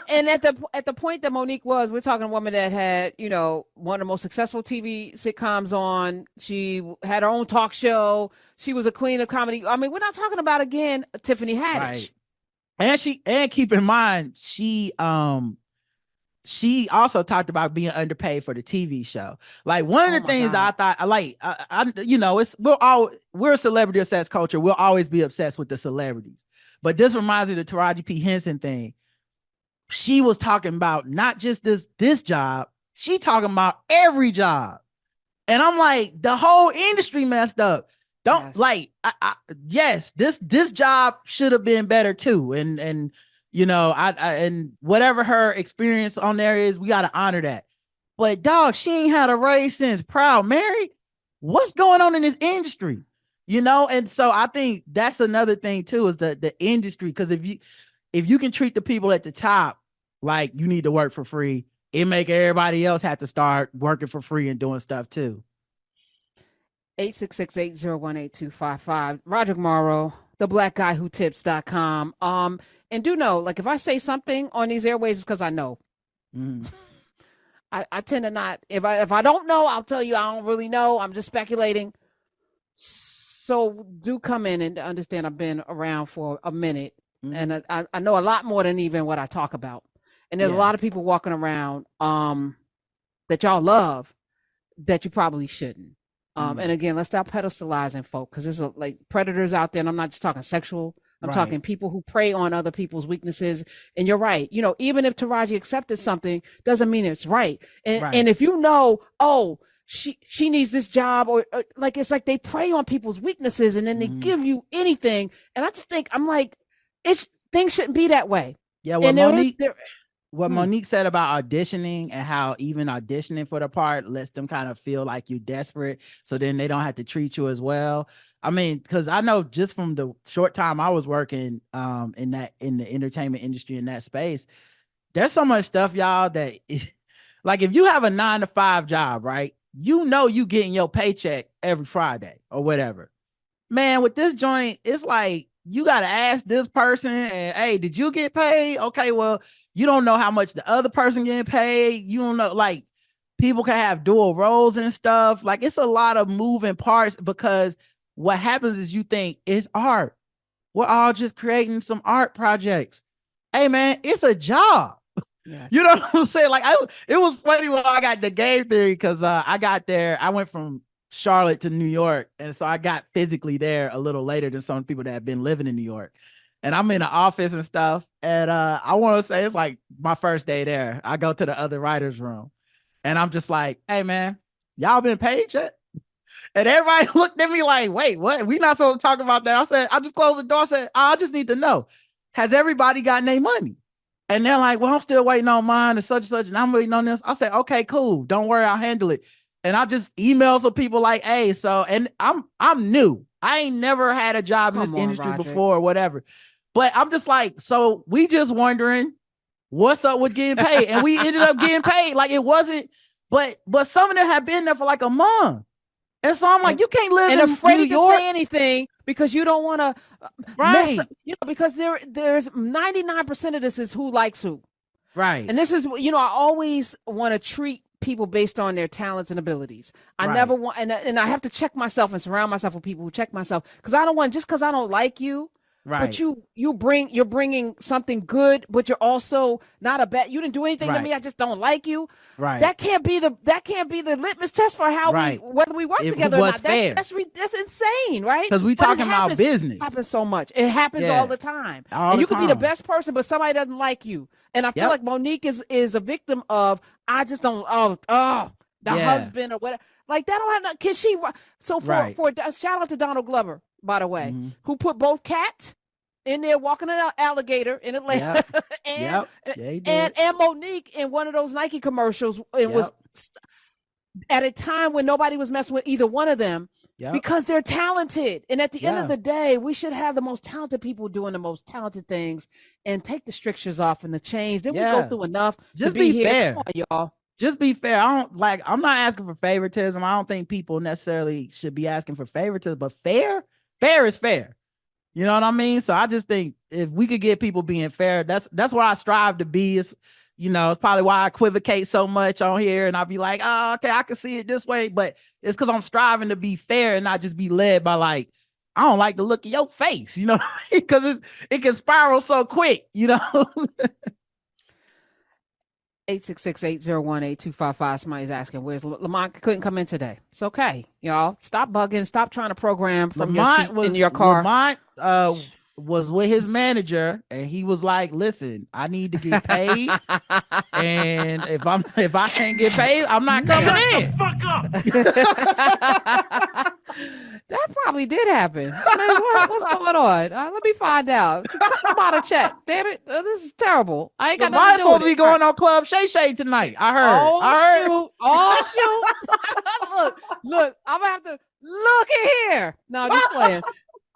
and at the point that Monique was, we're talking a woman that had, one of the most successful TV sitcoms on. She had her own talk show. She was a queen of comedy. I mean, we're not talking about, again, Tiffany Haddish. Right. And keep in mind, she also talked about being underpaid for the TV show. Like, one of the things that I thought, we're a celebrity obsessed culture. We'll always be obsessed with the celebrities. But this reminds me of the Taraji P. Henson thing. She was talking about not just this job, she talking about every job. And I'm like, the whole industry messed up. This job should have been better too. And and whatever her experience on there is, we got to honor that. But dog, she ain't had a raise since Proud Mary. What's going on in this industry? And so I think that's another thing too, is the industry. Because if you can treat the people at the top like you need to work for free, it make everybody else have to start working for free and doing stuff too. 866-801-8255. Roderick Morrow, the black guy who tips.com. And do know, like, if I say something on these airways, it's because I know. I tend to not, if I don't know, I'll tell you I don't really know. I'm just speculating. So do come in and understand I've been around for a minute. And I know a lot more than even what I talk about. And there's a lot of people walking around that y'all love that you probably shouldn't. And again, let's stop pedestalizing folk, because there's like predators out there, and I'm not just talking sexual. I'm talking people who prey on other people's weaknesses. And you're right. Even if Taraji accepted something, doesn't mean it's right. And if she needs this job, or like, it's like they prey on people's weaknesses and then they give you anything. And I just think, I'm like, things shouldn't be that way. Yeah. What Monique said about auditioning, and how even auditioning for the part lets them kind of feel like you're desperate, so then they don't have to treat you as well. I mean, because I know just from the short time I was working in the entertainment industry, in that space, there's so much stuff, y'all, that like, if you have a 9-to-5 job, right? You getting your paycheck every Friday or whatever. Man, with this joint, it's like, you got to ask this person, and, hey, did you get paid? Okay, well, you don't know how much the other person getting paid. You don't know, like, people can have dual roles and stuff. Like, it's a lot of moving parts, because what happens is you think it's art. We're all just creating some art projects. Hey, man, it's a job. Yes. You know what I'm saying? Like, it was funny when I got the game theory, because I got there. I went from Charlotte to New York, and so I got physically there a little later than some people that have been living in New York. And I'm in the office and stuff, and I want to say it's like my first day there. I go to the other writers' room, and I'm just like, hey, man, y'all been paid yet? And everybody looked at me like, wait, what? We not supposed to talk about that. I said, I just closed the door. I said, I just need to know, has everybody gotten their money? And they're like, well, I'm still waiting on mine and such, and I'm waiting on this. I said, okay, cool. Don't worry, I'll handle it. And I just email some people like, hey, so, and I'm new. I ain't never had a job in this industry before or whatever. But I'm just like, so we just wondering what's up with getting paid. And we ended up getting paid. Like, it wasn't, but some of them have been there for like a month. And so I'm like, you can't live in afraid New York to say anything, because you don't want to because there's 99% of this is who likes who. Right. And this is, I always want to treat people based on their talents and abilities. I never want, and I have to check myself and surround myself with people who check myself, because I don't want, just because I don't like you, but you're bringing something good, but you're also not a bad. You didn't do anything to me. I just don't like you. Right. That can't be the litmus test for how whether we work together or not. Fair. That's insane, right? Because we talking about business. It happens so much. It happens all the time. And you could be the best person, but somebody doesn't like you. And I feel like Monique is a victim of, I just don't, husband or whatever. Like, that don't have no, can she, so for shout out to Donald Glover, by the way, who put both Katt in there walking an alligator in Atlanta, and Monique in one of those Nike commercials. It was at a time when nobody was messing with either one of them, because they're talented. And at the end of the day, we should have the most talented people doing the most talented things, and take the strictures off and the chains. Then we go through enough just to be here. Fair. Come on, y'all. Just be fair. I'm not asking for favoritism. I don't think people necessarily should be asking for favoritism, but fair is fair. You know what I mean? So I just think if we could get people being fair, that's what I strive to be. Is, you know, it's probably why I equivocate so much on here, and I'll be like, oh, okay, I can see it this way, but it's because I'm striving to be fair and not just be led by like, I don't like the look of your face, you know, because it can spiral so quick, you know. 866-801-8255. Somebody's asking, where's Lamont? Couldn't come in today. It's okay, y'all. Stop bugging. Stop trying to program from your seat in your car. Lamont was with his manager, and he was like, listen, I need to get paid. And if I can't get paid, I'm not coming in. Fuck up. That probably did happen. What's going on? Let me find out. Cut about a check. Damn it. This is terrible. I ain't got nothing to do with it. Supposed to be going on Club Shay Shay tonight. I heard. Oh, shoot. Look, I'm going to have to look at here. No, just playing.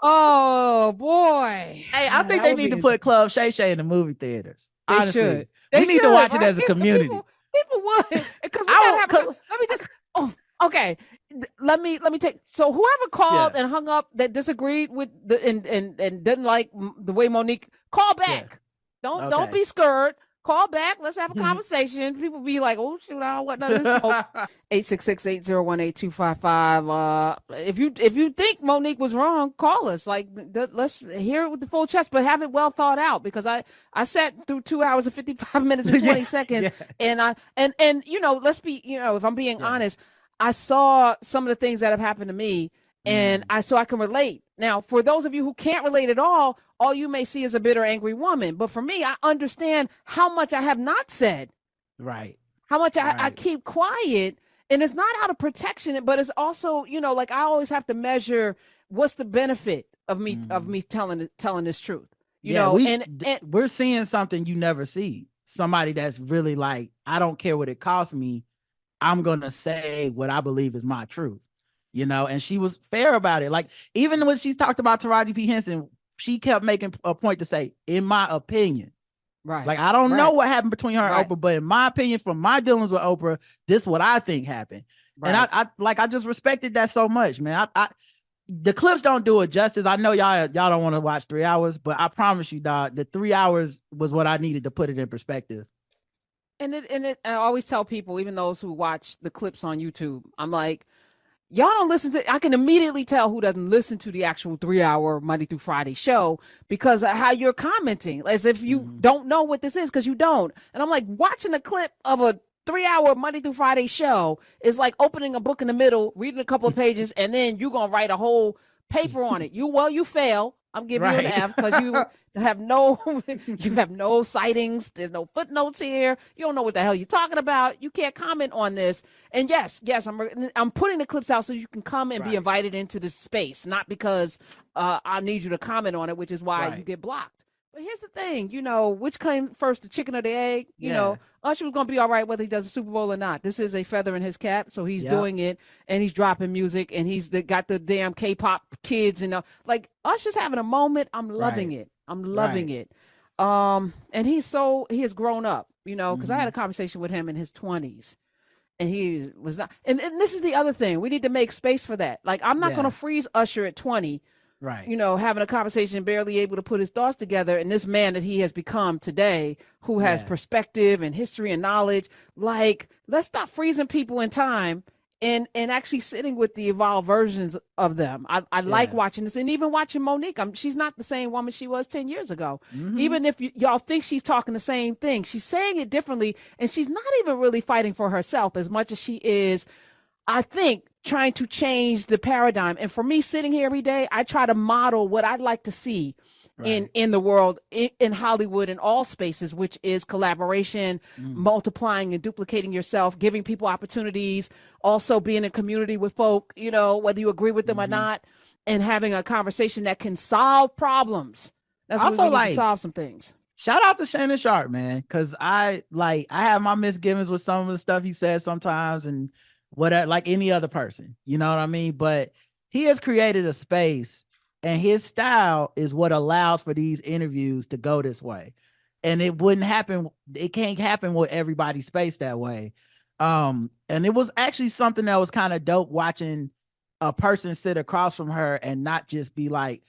Oh, boy. Hey, I think they need to put Club Shay Shay in the movie theaters. They honestly. should. We need to watch it as a community. People would. Because let me just, okay. Let me take, so whoever called and hung up that disagreed with the and didn't like the way Monique, call back. Don't be scared. Call back. Let's have a conversation. People be like, oh shoot, I don't want none of this smoke. 866-801-8255. If you think Monique was wrong, call us. Like, let's hear it with the full chest, but have it well thought out, because I sat through 2 hours and 55 minutes and 20 seconds. And you know, let's be, you know, if I'm being honest, I saw some of the things that have happened to me, and so I can relate. Now, for those of you who can't relate at all you may see is a bitter, angry woman. But for me, I understand how much I have not said. Right. How much I keep quiet. And it's not out of protection, but it's also, you know, like I always have to measure what's the benefit of me telling this truth. You know, and we're seeing something you never see. Somebody that's really like, I don't care what it costs me. I'm going to say what I believe is my truth, you know, and she was fair about it. Like, even when she talked about Taraji P. Henson, she kept making a point to say, in my opinion, right? Like, I don't know what happened between her and Oprah, but in my opinion, from my dealings with Oprah, this is what I think happened. Right. And I just respected that so much, man. The clips don't do it justice. I know y'all don't want to watch 3 hours, but I promise you, dog, the 3 hours was what I needed to put it in perspective. And I always tell people, even those who watch the clips on YouTube, I'm like, y'all don't listen to, I can immediately tell who doesn't listen to the actual 3 hour Monday through Friday show because of how you're commenting, as if you don't know what this is, because you don't. And I'm like, watching a clip of a 3 hour Monday through Friday show is like opening a book in the middle, reading a couple of pages, and then you're going to write a whole paper on it. You fail. I'm giving you an F because you have no sightings. There's no footnotes here. You don't know what the hell you're talking about. You can't comment on this. And yes, I'm putting the clips out so you can come and be invited into this space, not because I need you to comment on it, which is why you get blocked. But here's the thing, you know, which came first, the chicken or the egg? You know, Usher was going to be all right whether he does a Super Bowl or not. This is a feather in his cap, so he's doing it, and he's dropping music, and he's got the damn K-pop kids, and like, Usher's having a moment. I'm loving it. I'm loving it. And he has grown up, you know, because I had a conversation with him in his 20s. And he was not, and this is the other thing. We need to make space for that. Like, I'm not going to freeze Usher at 20. Right. You know, having a conversation, barely able to put his thoughts together. And this man that he has become today, who has perspective and history and knowledge, like, let's stop freezing people in time and actually sitting with the evolved versions of them. I like watching this, and even watching Monique. She's not the same woman she was 10 years ago. Even if y'all think she's talking the same thing, she's saying it differently, and she's not even really fighting for herself as much as she is, I think, trying to change the paradigm. And for me, sitting here every day, I try to model what I'd like to see in the world, in Hollywood, in all spaces, which is collaboration, multiplying and duplicating yourself, giving people opportunities, also being in community with folk, you know, whether you agree with them or not, and having a conversation that can solve problems. That's also, what we need to solve some things. Shout out to Shannon Sharp, man, because I have my misgivings with some of the stuff he says sometimes, and whatever, like any other person, you know what I mean? But he has created a space, and his style is what allows for these interviews to go this way. And it wouldn't happen. It can't happen with everybody's space that way. And it was actually something that was kind of dope, watching a person sit across from her and not just be like,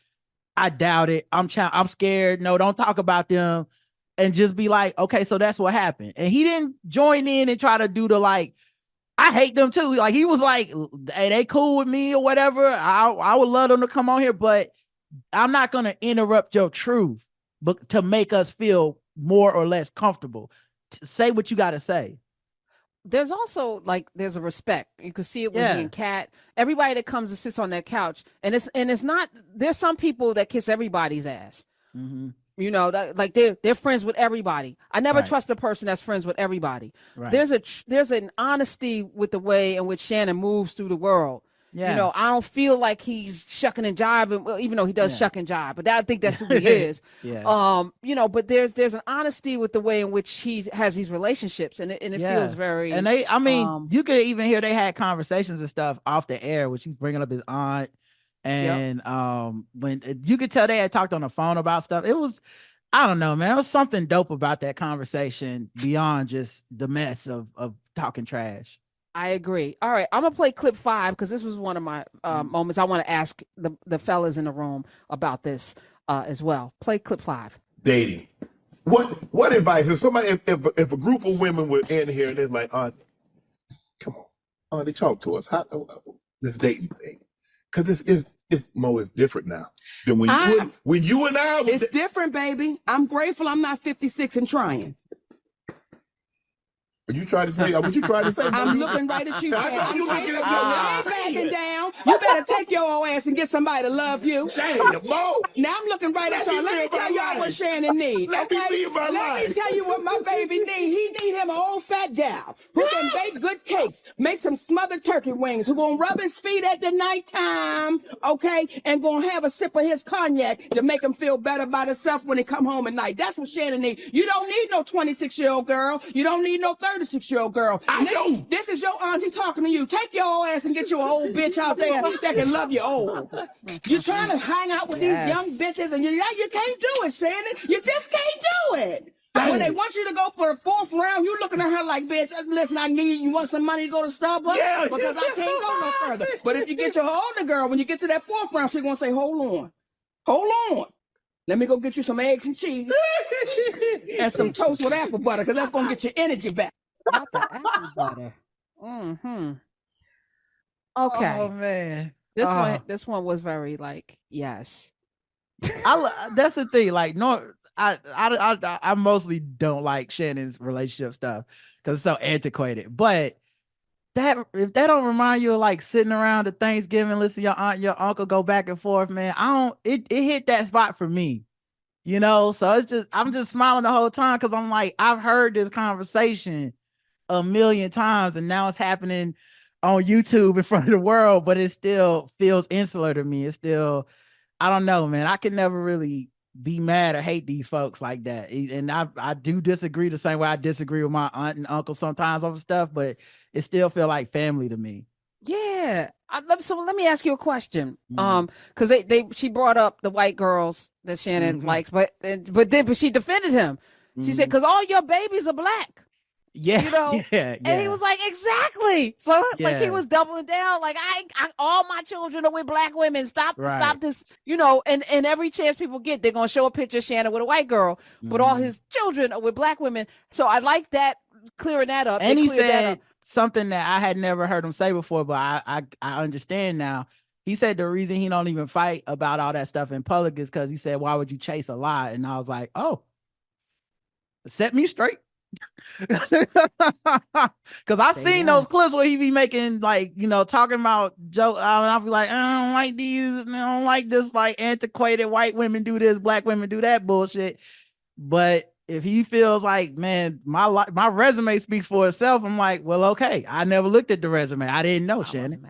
I doubt it. I'm scared. No, don't talk about them. And just be like, okay, so that's what happened. And he didn't join in and try to do the like, I hate them too. Like he was like, hey, they cool with me or whatever. I would love them to come on here, but I'm not gonna interrupt your truth, but to make us feel more or less comfortable. Say what you gotta say. There's also like there's a respect. You can see it with me and Katt. Everybody that comes and sits on that couch, and it's not. There's some people that kiss everybody's ass. Mm-hmm. You know, like they're friends with everybody. I never trust a person that's friends with everybody. Right. There's an honesty with the way in which Shannon moves through the world. Yeah. You know, I don't feel like he's shucking and jiving, even though he does shuck and jive, but I think that's who he is. You know, but there's an honesty with the way in which he has these relationships, and it feels very. And I mean, you could even hear they had conversations and stuff off the air when she's bringing up his aunt. And when you could tell they had talked on the phone about stuff, it was, I don't know, man, it was something dope about that conversation beyond just the mess of talking trash. I agree. All right, I'm gonna play clip 5 because this was one of my moments. I want to ask the fellas in the room about this as well. Play clip 5. Dating. What advice is somebody if a group of women were in here and it's like, come on, they talk to us. How this dating thing? Because it's Mo is different now than when you and I. It's different, baby. I'm grateful I'm not 56 and trying. Are you trying to say? What you trying to say? I'm looking right at you. I know you looking at I ain't backing down. You better take your old ass and get somebody to love you. Damn, Mo. Now I'm looking right at y'all. Let me tell y'all what Shannon needs. Let me tell you what my baby needs. He need him an old fat gal who can bake good cakes, make some smothered turkey wings, who gonna rub his feet at the nighttime, okay, and gonna have a sip of his cognac to make him feel better about himself when he come home at night. That's what Shannon needs. You don't need no 26-year-old girl. You don't need no 36-year-old girl. This is your auntie talking to you. Take your old ass and get you an old bitch out there that can love you old. You trying to hang out with these young bitches and you can't do it, Shannon. You just can't do it. When they want you to go for the 4th round, you looking at her like, bitch, listen, you want some money to go to Starbucks? Yeah, because I can't go no further. But if you get your older girl, when you get to that 4th round, she's going to say, hold on. Let me go get you some eggs and cheese and some toast with apple butter, because that's going to get your energy back. Not the apple butter. Mm-hmm. Okay. Oh, man. This one was very like, yes. That's the thing. Like, no, I mostly don't like Shannon's relationship stuff because it's so antiquated. But if that don't remind you of like sitting around at Thanksgiving, listen to your aunt, your uncle go back and forth, man. It hit that spot for me, you know. So I'm just smiling the whole time because I'm like, I've heard this conversation a million times, and now it's happening on YouTube in front of the world, but it still feels insular to me. It's still, I don't know, man. I can never really be mad or hate these folks like that. And I do disagree the same way I disagree with my aunt and uncle sometimes over stuff, but it still feel like family to me. Yeah. So let me ask you a question. Because she brought up the white girls that Shannon likes, but she defended him. She said, because all your babies are black. Yeah, you know, and he was like, exactly. So like he was doubling down. Like I all my children are with black women. Stop this. You know, and every chance people get, they're gonna show a picture of Shannon with a white girl, but all his children are with black women. So I like that, clearing that up. And he said something that I had never heard him say before, but I understand now. He said the reason he don't even fight about all that stuff in public is because he said, why would you chase a lie? And I was like, oh, set me straight. Because I seen those clips where he be making, like, you know, talking about Joe, and I'll be like, I don't like these, I don't like this, like, antiquated white women do this, black women do that bullshit. But if he feels like, man, my resume speaks for itself, I'm like, well, okay, I never looked at the resume, I didn't know, Shannon.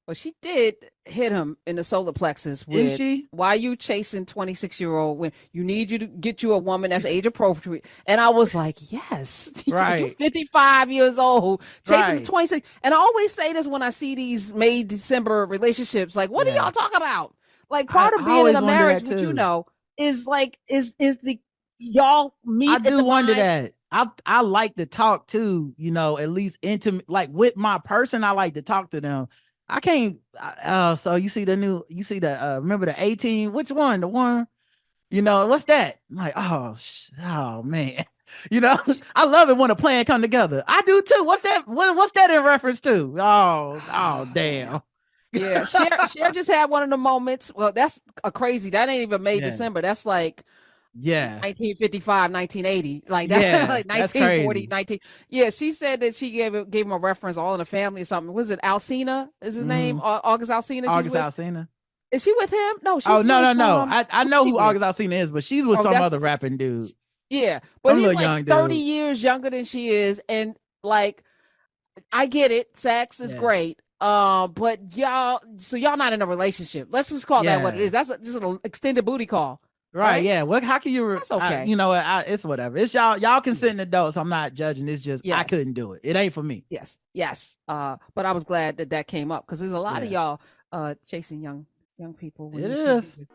But she did hit him in the solar plexus with, why you chasing 26-year-old when you need you to get you a woman that's age appropriate? And I was like, yes, you're 55 years old, chasing 26. And I always say this when I see these May, December relationships, like, what do y'all talk about? Like, part of being in a marriage, which you know, is like, is the y'all meet. I do wonder that. I like to talk too, you know, at least intimate, like with my person, I like to talk to them. I can't. So you see remember the 18? Which one? The one, what's that? I'm like, oh man. I love it when a plan come together. I do too. What's that? What's that in reference to? Oh, damn. Yeah, Cher just had one of the moments. Well, that's a crazy. That ain't even May, December. That's like 1955, 1980, like that, Yeah, like that's 1940, crazy. 19. Yeah, she said that she gave him a reference, All in the Family or something. Was it Alsina? Is his name? August Alsina? August Alsina. Is she with him? No, she's no. I know who with? August Alsina is, but she's with some other rapping dude. Yeah, but he's little like young 30 dude. years younger than she is, and like, I get it, sex is great. But y'all not in a relationship. Let's just call that what it is. That's just an extended booty call. Right. Yeah. What? How can you? That's okay. You know what? It's whatever. It's y'all. Y'all consenting adults. I'm not judging. It's just I couldn't do it. It ain't for me. Yes. But I was glad that came up because there's a lot of y'all chasing young people. It is.